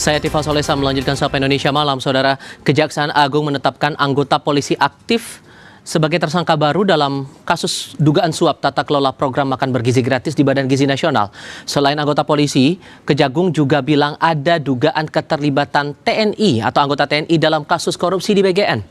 Saya Tifa Solesa melanjutkan Sapa Indonesia Malam. Saudara, Kejaksaan Agung menetapkan anggota polisi aktif sebagai tersangka baru dalam kasus dugaan suap tata kelola program makan bergizi gratis di Badan Gizi Nasional. Selain anggota polisi, Kejagung juga bilang ada dugaan keterlibatan TNI atau anggota TNI dalam kasus korupsi di BGN.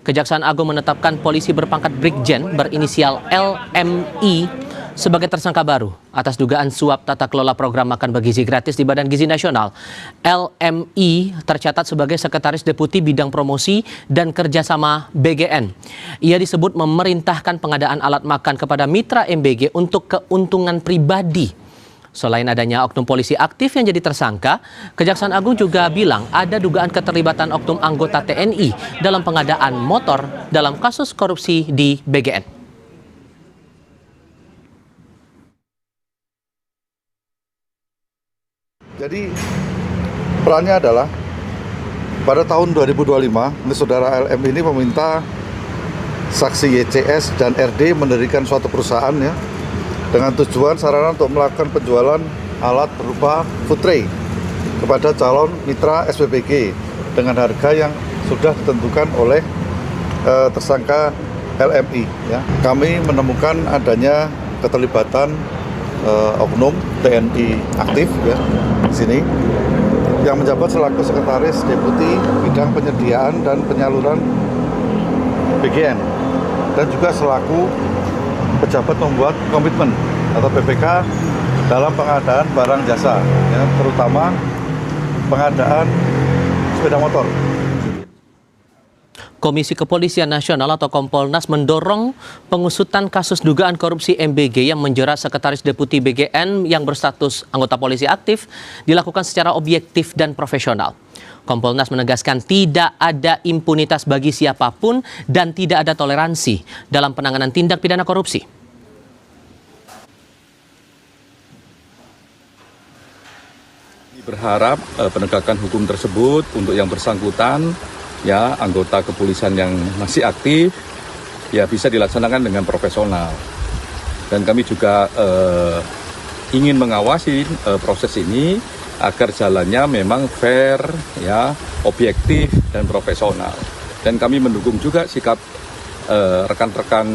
Kejaksaan Agung menetapkan polisi berpangkat Brigjen berinisial LMI sebagai tersangka baru atas dugaan suap tata kelola program makan bergizi gratis di Badan Gizi Nasional. LMI tercatat sebagai Sekretaris Deputi Bidang Promosi dan Kerjasama BGN. Ia disebut memerintahkan pengadaan alat makan kepada mitra MBG untuk keuntungan pribadi. Selain adanya oknum polisi aktif yang jadi tersangka, Kejaksaan Agung juga bilang ada dugaan keterlibatan oknum anggota TNI dalam pengadaan motor dalam kasus korupsi di BGN. Jadi perannya adalah pada tahun 2025, saudara LM ini meminta saksi YCS dan RD mendirikan suatu perusahaan ya, dengan tujuan sarana untuk melakukan penjualan alat berupa food tray kepada calon mitra SPBG dengan harga yang sudah ditentukan oleh tersangka LMI. Ya. Kami menemukan adanya keterlibatan oknum TNI aktif ya di sini yang menjabat selaku Sekretaris Deputi Bidang Penyediaan dan Penyaluran BGN dan juga selaku pejabat membuat komitmen atau PPK dalam pengadaan barang jasa ya, terutama pengadaan sepeda motor. Komisi Kepolisian Nasional atau Kompolnas mendorong pengusutan kasus dugaan korupsi MBG yang menjerat Sekretaris Deputi BGN yang berstatus anggota polisi aktif dilakukan secara objektif dan profesional. Kompolnas menegaskan tidak ada impunitas bagi siapapun dan tidak ada toleransi dalam penanganan tindak pidana korupsi. Berharap penegakan hukum tersebut untuk yang bersangkutan ya anggota kepolisian yang masih aktif ya bisa dilaksanakan dengan profesional, dan kami juga ingin mengawasi proses ini agar jalannya memang fair ya, objektif dan profesional, dan kami mendukung juga sikap rekan-rekan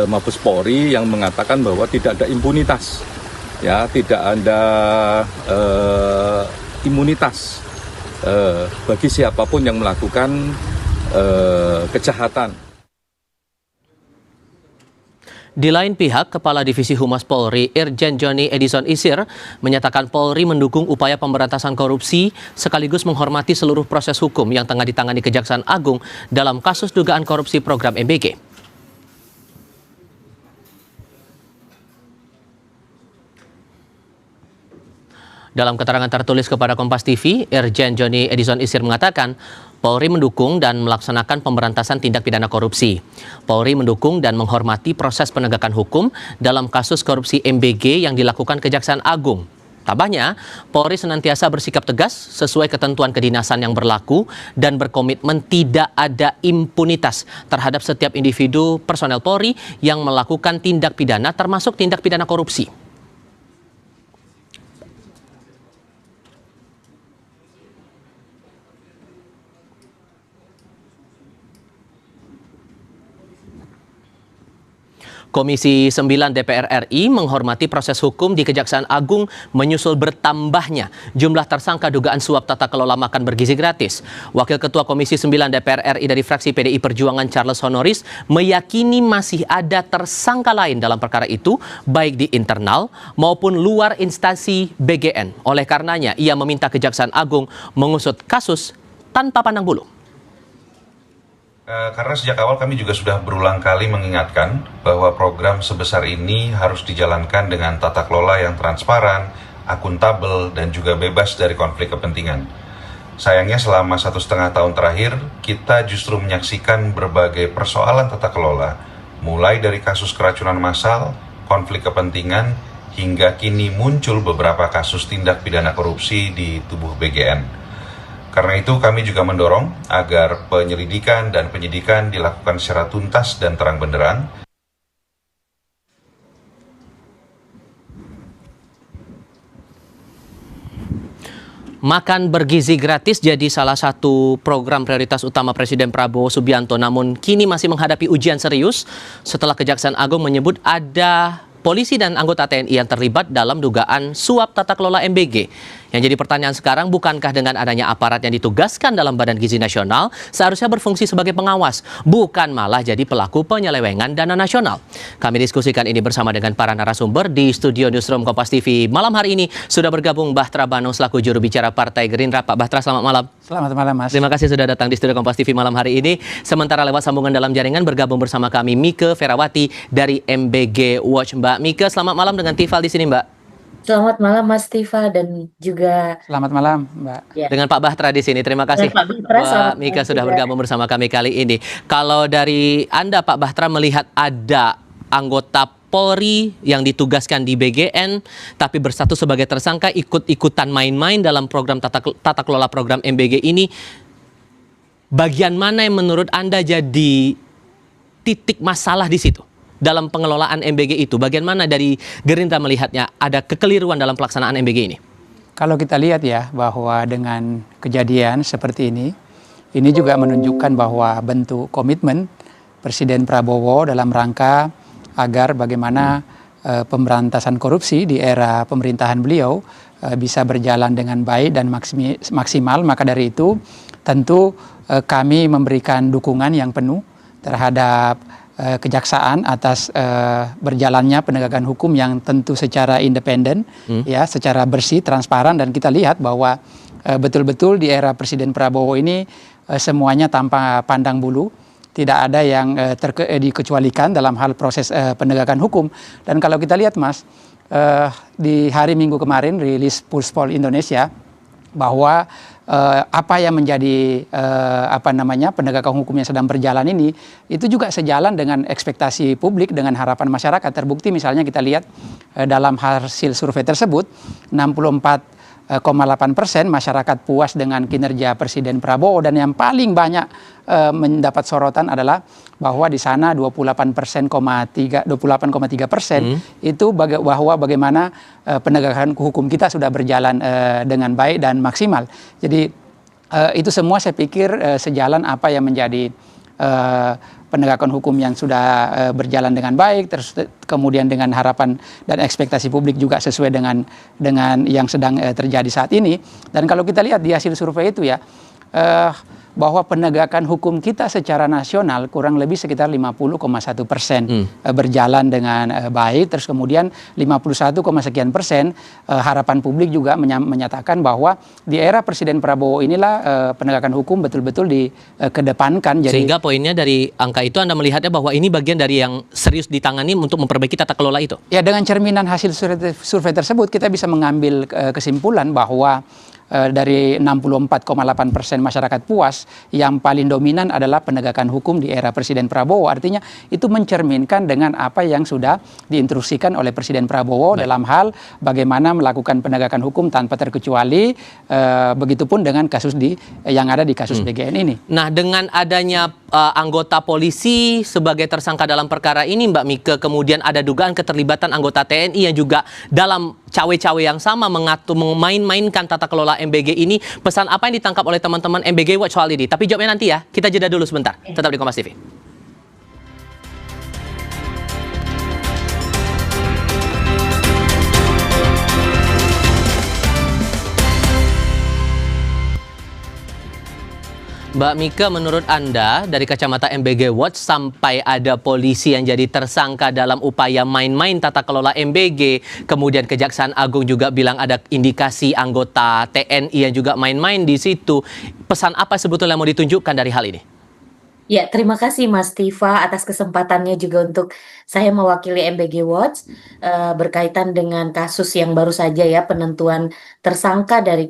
Mabes Polri yang mengatakan bahwa tidak ada impunitas ya, tidak ada imunitas bagi siapapun yang melakukan kejahatan. Di lain pihak, Kepala Divisi Humas Polri, Irjen Joni Edison Isir, menyatakan Polri mendukung upaya pemberantasan korupsi sekaligus menghormati seluruh proses hukum yang tengah ditangani Kejaksaan Agung dalam kasus dugaan korupsi program MBG. Dalam keterangan tertulis kepada Kompas TV, Irjen Joni Edison Isir mengatakan Polri mendukung dan melaksanakan pemberantasan tindak pidana korupsi. Polri mendukung dan menghormati proses penegakan hukum dalam kasus korupsi MBG yang dilakukan Kejaksaan Agung. Tambahnya, Polri senantiasa bersikap tegas sesuai ketentuan kedinasan yang berlaku dan berkomitmen tidak ada impunitas terhadap setiap individu personel Polri yang melakukan tindak pidana termasuk tindak pidana korupsi. Komisi 9 DPR RI menghormati proses hukum di Kejaksaan Agung menyusul bertambahnya jumlah tersangka dugaan suap tata kelola makan bergizi gratis. Wakil Ketua Komisi 9 DPR RI dari fraksi PDI Perjuangan Charles Honoris meyakini masih ada tersangka lain dalam perkara itu, baik di internal maupun luar instansi BGN. Oleh karenanya, ia meminta Kejaksaan Agung mengusut kasus tanpa pandang bulu. Karena sejak awal kami juga sudah berulang kali mengingatkan bahwa program sebesar ini harus dijalankan dengan tata kelola yang transparan, akuntabel, dan juga bebas dari konflik kepentingan. Sayangnya selama 1,5 tahun terakhir, kita justru menyaksikan berbagai persoalan tata kelola, mulai dari kasus keracunan massal, konflik kepentingan, hingga kini muncul beberapa kasus tindak pidana korupsi di tubuh BGN. Karena itu kami juga mendorong agar penyelidikan dan penyidikan dilakukan secara tuntas dan terang benderang. Makan bergizi gratis jadi salah satu program prioritas utama Presiden Prabowo Subianto, namun kini masih menghadapi ujian serius setelah Kejaksaan Agung menyebut ada polisi dan anggota TNI yang terlibat dalam dugaan suap tata kelola MBG. Yang jadi pertanyaan sekarang, bukankah dengan adanya aparat yang ditugaskan dalam Badan Gizi Nasional seharusnya berfungsi sebagai pengawas, bukan malah jadi pelaku penyelewengan dana nasional? Kami diskusikan ini bersama dengan para narasumber di studio Newsroom Kompas TV. Malam hari ini sudah bergabung Bahtra Banung selaku juru bicara Partai Gerindra. Pak Bahtra, selamat malam. Selamat malam, Mas. Terima kasih sudah datang di studio Kompas TV malam hari ini. Sementara lewat sambungan dalam jaringan bergabung bersama kami Mike Ferawati dari MBG Watch. Mbak Mike, selamat malam dengan Tifal di sini, Mbak. Selamat malam Mas Tiva dan juga Selamat malam, Mbak. ya, Dengan Pak Bahtra di sini. Terima kasih Pak Bahtra, Mbak selamat Mika malam sudah juga. bergabung bersama kami kali ini. Kalau dari Anda Pak Bahtra melihat ada anggota Polri yang ditugaskan di BGN tapi berstatus sebagai tersangka ikut-ikutan main-main dalam program tata kelola program MBG ini, bagian mana yang menurut Anda jadi titik masalah di situ? Dalam pengelolaan MBG itu, bagaimana dari Gerindra melihatnya ada kekeliruan dalam pelaksanaan MBG ini? Kalau kita lihat ya bahwa dengan kejadian seperti ini juga menunjukkan bahwa bentuk komitmen Presiden Prabowo dalam rangka agar bagaimana pemberantasan korupsi di era pemerintahan beliau bisa berjalan dengan baik dan maksimal. Maka dari itu tentu kami memberikan dukungan yang penuh terhadap kejaksaan atas berjalannya penegakan hukum yang tentu secara independen, ya, secara bersih, transparan, dan kita lihat bahwa betul-betul di era Presiden Prabowo ini semuanya tanpa pandang bulu, tidak ada yang dikecualikan dalam hal proses penegakan hukum. Dan kalau kita lihat, Mas, di hari Minggu kemarin rilis Pulse Poll Indonesia bahwa apa yang menjadi penegakan hukum yang sedang berjalan ini itu juga sejalan dengan ekspektasi publik, dengan harapan masyarakat. Terbukti misalnya kita lihat dalam hasil survei tersebut 64,8% masyarakat puas dengan kinerja Presiden Prabowo, dan yang paling banyak mendapat sorotan adalah bahwa di sana 28,3% itu bahwa bagaimana penegakan hukum kita sudah berjalan dengan baik dan maksimal. Jadi itu semua saya pikir sejalan apa yang menjadi penegakan hukum yang sudah berjalan dengan baik, terus kemudian dengan harapan dan ekspektasi publik juga sesuai dengan yang sedang terjadi saat ini. Dan kalau kita lihat di hasil survei itu ya, bahwa penegakan hukum kita secara nasional kurang lebih sekitar 50,1% berjalan dengan baik. Terus kemudian 51,sekian% harapan publik juga menyatakan bahwa di era Presiden Prabowo inilah penegakan hukum betul-betul dikedepankan. Sehingga poinnya dari angka itu Anda melihatnya bahwa ini bagian dari yang serius ditangani untuk memperbaiki tata kelola itu? Ya, dengan cerminan hasil survei tersebut kita bisa mengambil kesimpulan bahwa dari 64,8% masyarakat puas, yang paling dominan adalah penegakan hukum di era Presiden Prabowo. Artinya itu mencerminkan dengan apa yang sudah diinstruksikan oleh Presiden Prabowo dalam hal bagaimana melakukan penegakan hukum tanpa terkecuali, begitupun dengan kasus yang ada di kasus BGN ini. Nah, dengan adanya anggota polisi sebagai tersangka dalam perkara ini, Mbak Mike, kemudian ada dugaan keterlibatan anggota TNI yang juga dalam cawe-cawe yang sama mengatur memain-mainkan tata kelola MBG ini. Pesan apa yang ditangkap oleh teman-teman MBG Watch soal ini? Tapi jawabnya nanti ya. Kita jeda dulu sebentar. Tetap di Kompas TV. Mbak Mika, menurut Anda dari kacamata MBG Watch, sampai ada polisi yang jadi tersangka dalam upaya main-main tata kelola MBG, kemudian Kejaksaan Agung juga bilang ada indikasi anggota TNI yang juga main-main di situ. Pesan apa sebetulnya mau ditunjukkan dari hal ini? ya, terima kasih Mas Tiva atas kesempatannya juga untuk saya mewakili MBG Watch berkaitan dengan kasus yang baru saja ya, penentuan tersangka dari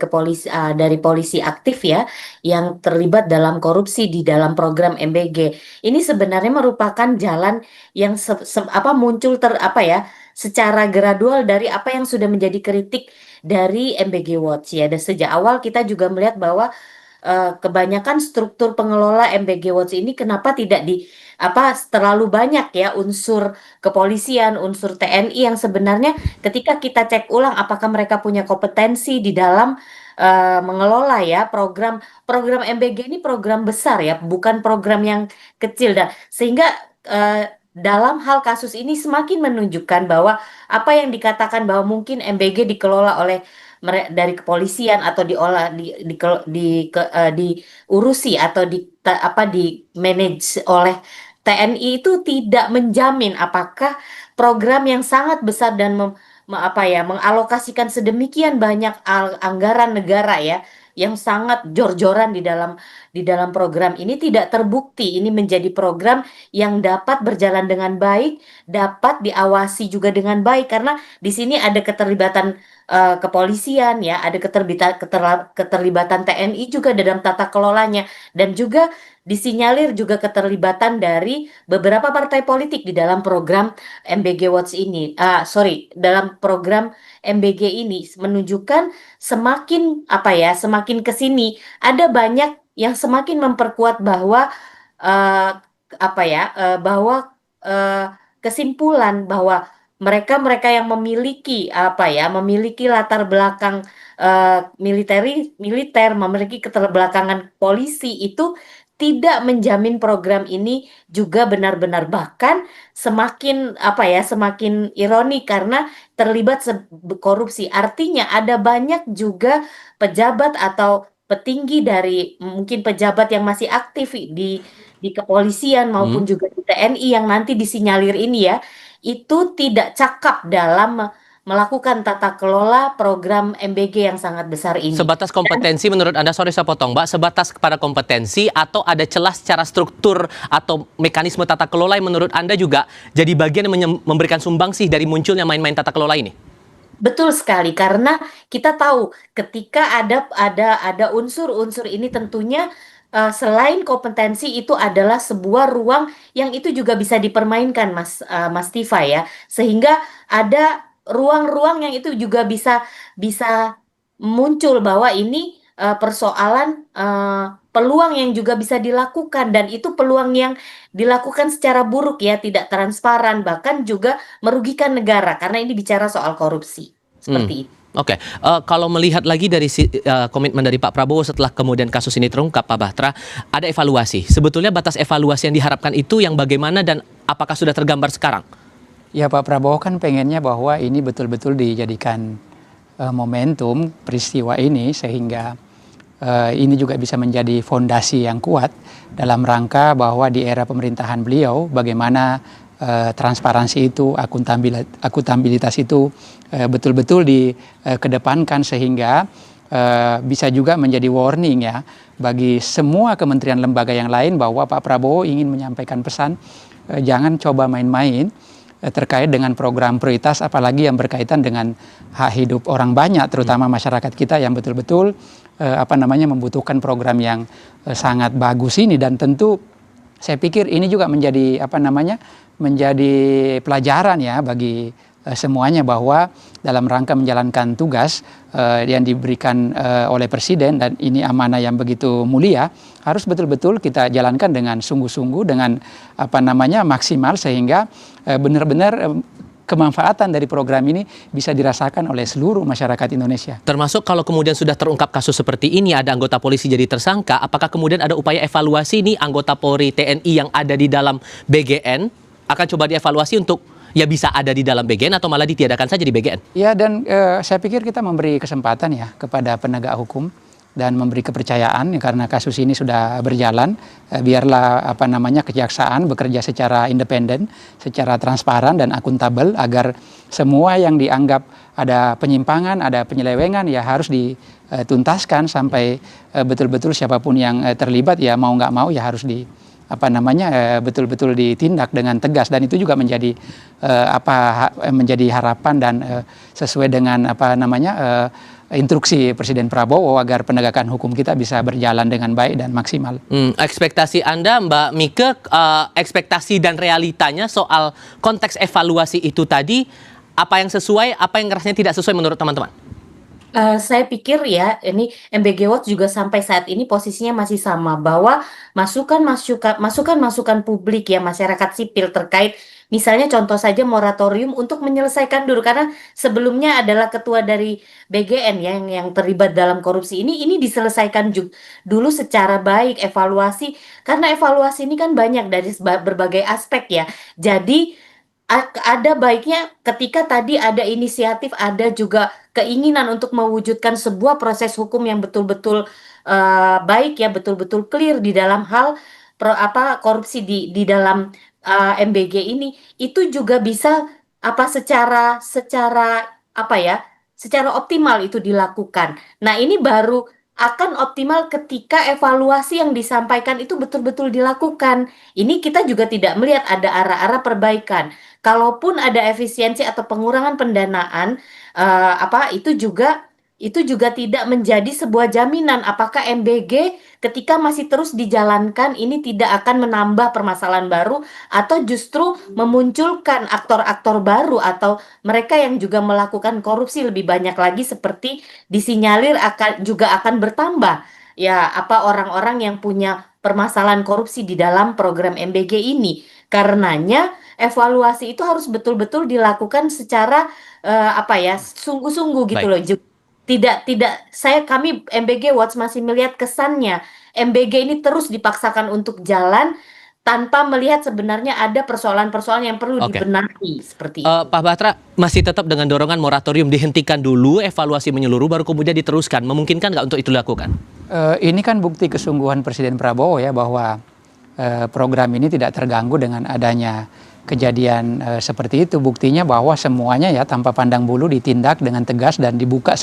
polisi aktif ya yang terlibat dalam korupsi di dalam program MBG. Ini sebenarnya merupakan jalan yang muncul secara gradual dari apa yang sudah menjadi kritik dari MBG Watch ya. Dan sejak awal kita juga melihat bahwa kebanyakan struktur pengelola MBG Watch ini kenapa tidak terlalu banyak ya unsur kepolisian, unsur TNI yang sebenarnya ketika kita cek ulang apakah mereka punya kompetensi di dalam mengelola ya program MBG ini program besar ya, bukan program yang kecil, dan sehingga dalam hal kasus ini semakin menunjukkan bahwa apa yang dikatakan bahwa mungkin MBG dikelola oleh dari kepolisian atau diurusi atau di manage oleh TNI itu tidak menjamin apakah program yang sangat besar dan mengalokasikan sedemikian banyak anggaran negara ya yang sangat jor-joran di dalam program ini tidak terbukti ini menjadi program yang dapat berjalan dengan baik, dapat diawasi juga dengan baik, karena di sini ada keterlibatan kepolisian ya, ada keterlibatan TNI juga dalam tata kelolanya, dan juga disinyalir juga keterlibatan dari beberapa partai politik di dalam program MBG Watch ini. Dalam program MBG ini menunjukkan semakin kesini ada banyak yang semakin memperkuat bahwa bahwa kesimpulan bahwa mereka yang memiliki latar belakang militer, memiliki keterbelakangan polisi itu tidak menjamin program ini juga benar-benar, bahkan semakin ironi karena terlibat korupsi. Artinya ada banyak juga pejabat atau petinggi dari mungkin pejabat yang masih aktif di kepolisian maupun juga di TNI yang nanti disinyalir ini ya, itu tidak cakap dalam melakukan tata kelola program MBG yang sangat besar ini. Sebatas kompetensi menurut Anda, sorry saya potong Mbak, sebatas kepada kompetensi atau ada celah secara struktur atau mekanisme tata kelola yang menurut Anda juga jadi bagian yang memberikan sumbangsih dari munculnya main-main tata kelola ini? Betul sekali, karena kita tahu ketika ada unsur-unsur ini tentunya selain kompetensi itu adalah sebuah ruang yang itu juga bisa dipermainkan Mas Tifa ya, sehingga ada ruang-ruang yang itu juga bisa muncul bahwa ini persoalan peluang yang juga bisa dilakukan, dan itu peluang yang dilakukan secara buruk ya, tidak transparan, bahkan juga merugikan negara karena ini bicara soal korupsi seperti itu. Oke, kalau melihat lagi dari komitmen dari Pak Prabowo setelah kemudian kasus ini terungkap, Pak Batra, ada evaluasi. Sebetulnya batas evaluasi yang diharapkan itu yang bagaimana dan apakah sudah tergambar sekarang? Ya, Pak Prabowo kan pengennya bahwa ini betul-betul dijadikan momentum peristiwa ini sehingga ini juga bisa menjadi fondasi yang kuat dalam rangka bahwa di era pemerintahan beliau bagaimana transparansi itu, akuntabilitas itu betul-betul dikedepankan sehingga bisa juga menjadi warning ya bagi semua kementerian lembaga yang lain bahwa Pak Prabowo ingin menyampaikan pesan jangan coba main-main terkait dengan program prioritas, apalagi yang berkaitan dengan hak hidup orang banyak, terutama masyarakat kita yang betul-betul membutuhkan program yang sangat bagus ini. Dan tentu saya pikir ini juga menjadi menjadi pelajaran ya bagi semuanya bahwa dalam rangka menjalankan tugas yang diberikan oleh Presiden, dan ini amanah yang begitu mulia, harus betul-betul kita jalankan dengan sungguh-sungguh, dengan maksimal, sehingga benar-benar kemanfaatan dari program ini bisa dirasakan oleh seluruh masyarakat Indonesia. Termasuk kalau kemudian sudah terungkap kasus seperti ini, ada anggota polisi jadi tersangka, apakah kemudian ada upaya evaluasi nih anggota Polri, TNI yang ada di dalam BGN akan coba dievaluasi untuk ya bisa ada di dalam BGN atau malah ditiadakan saja di BGN? Ya, dan saya pikir kita memberi kesempatan ya kepada penegak hukum dan memberi kepercayaan karena kasus ini sudah berjalan, biarlah kejaksaan bekerja secara independen, secara transparan dan akuntabel agar semua yang dianggap ada penyimpangan, ada penyelewengan ya harus dituntaskan sampai betul-betul siapapun yang terlibat ya mau nggak mau ya harus betul-betul ditindak dengan tegas, dan itu juga menjadi menjadi harapan dan sesuai dengan instruksi Presiden Prabowo agar penegakan hukum kita bisa berjalan dengan baik dan maksimal. Ekspektasi Anda, Mbak Mike, ekspektasi dan realitanya soal konteks evaluasi itu tadi, apa yang sesuai, apa yang rasanya tidak sesuai menurut teman-teman? Saya pikir ya, ini MBG Watch juga sampai saat ini posisinya masih sama, bahwa masukan-masukan publik ya masyarakat sipil terkait misalnya contoh saja moratorium untuk menyelesaikan dulu, karena sebelumnya adalah ketua dari BGN ya yang terlibat dalam korupsi ini diselesaikan dulu secara baik, evaluasi, karena evaluasi ini kan banyak dari berbagai aspek ya. Jadi ada baiknya ketika tadi ada inisiatif, ada juga keinginan untuk mewujudkan sebuah proses hukum yang betul-betul baik ya, betul-betul clear di dalam hal korupsi di dalam MBG ini, itu juga bisa secara secara apa ya, secara optimal itu dilakukan. Nah, ini baru akan optimal ketika evaluasi yang disampaikan itu betul-betul dilakukan. Ini kita juga tidak melihat ada arah-arah perbaikan. Kalaupun ada efisiensi atau pengurangan pendanaan, itu juga tidak menjadi sebuah jaminan apakah MBG ketika masih terus dijalankan ini tidak akan menambah permasalahan baru atau justru memunculkan aktor-aktor baru atau mereka yang juga melakukan korupsi lebih banyak lagi, seperti disinyalir juga akan bertambah ya orang-orang yang punya permasalahan korupsi di dalam program MBG ini. Karenanya evaluasi itu harus betul-betul dilakukan secara sungguh-sungguh gitu Baik. loh. Kami MBG Watch masih melihat kesannya MBG ini terus dipaksakan untuk jalan tanpa melihat sebenarnya ada persoalan-persoalan yang perlu Oke. dibenahi seperti itu. Pak Batra masih tetap dengan dorongan moratorium dihentikan dulu, evaluasi menyeluruh, baru kemudian diteruskan. Memungkinkan nggak untuk itu dilakukan? Ini kan bukti kesungguhan Presiden Prabowo ya, bahwa program ini tidak terganggu dengan adanya kejadian seperti itu. Buktinya bahwa semuanya ya tanpa pandang bulu ditindak dengan tegas dan dibuka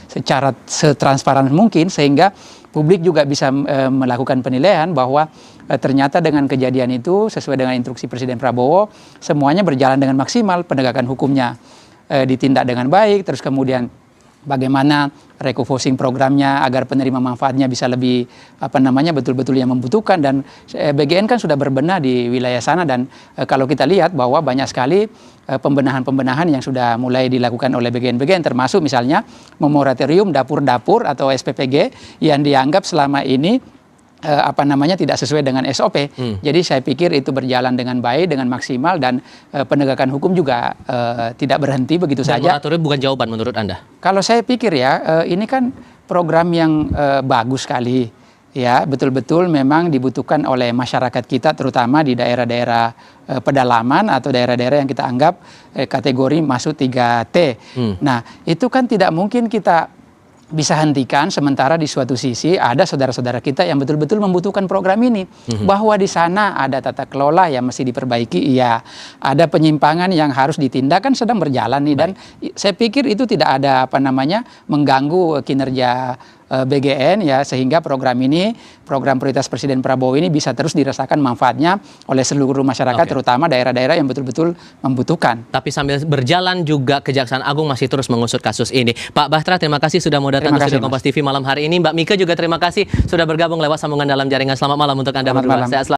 secara setransparan mungkin, sehingga publik juga bisa melakukan penilaian bahwa ternyata dengan kejadian itu sesuai dengan instruksi Presiden Prabowo semuanya berjalan dengan maksimal, penegakan hukumnya ditindak dengan baik, terus kemudian bagaimana recovering programnya agar penerima manfaatnya bisa lebih betul-betul yang membutuhkan, dan BGN kan sudah berbenah di wilayah sana, dan kalau kita lihat bahwa banyak sekali pembenahan-pembenahan yang sudah mulai dilakukan oleh BGN termasuk misalnya memoratorium dapur-dapur atau SPPG yang dianggap selama ini tidak sesuai dengan SOP. Jadi saya pikir itu berjalan dengan baik, dengan maksimal, dan penegakan hukum juga tidak berhenti begitu Dan saja. moratorium bukan jawaban menurut Anda? Kalau saya pikir ya, ini kan program yang bagus sekali. Ya, betul-betul memang dibutuhkan oleh masyarakat kita, terutama di daerah-daerah pedalaman atau daerah-daerah yang kita anggap kategori masuk 3T. Nah, itu kan tidak mungkin kita bisa hentikan sementara di suatu sisi ada saudara-saudara kita yang betul-betul membutuhkan program ini. Bahwa di sana ada tata kelola yang mesti diperbaiki, iya. Ada penyimpangan yang harus ditindak, kan sedang berjalan nih. Dan saya pikir itu tidak ada mengganggu kinerja BGN ya, sehingga program prioritas Presiden Prabowo ini bisa terus dirasakan manfaatnya oleh seluruh masyarakat, terutama daerah-daerah yang betul-betul membutuhkan. Tapi sambil berjalan juga Kejaksaan Agung masih terus mengusut kasus ini. Pak Batra, terima kasih sudah mau datang ke studio Kompas TV malam hari ini. Mbak Mika juga terima kasih sudah bergabung lewat sambungan dalam jaringan. Selamat malam untuk Anda berdua. Sehat selalu.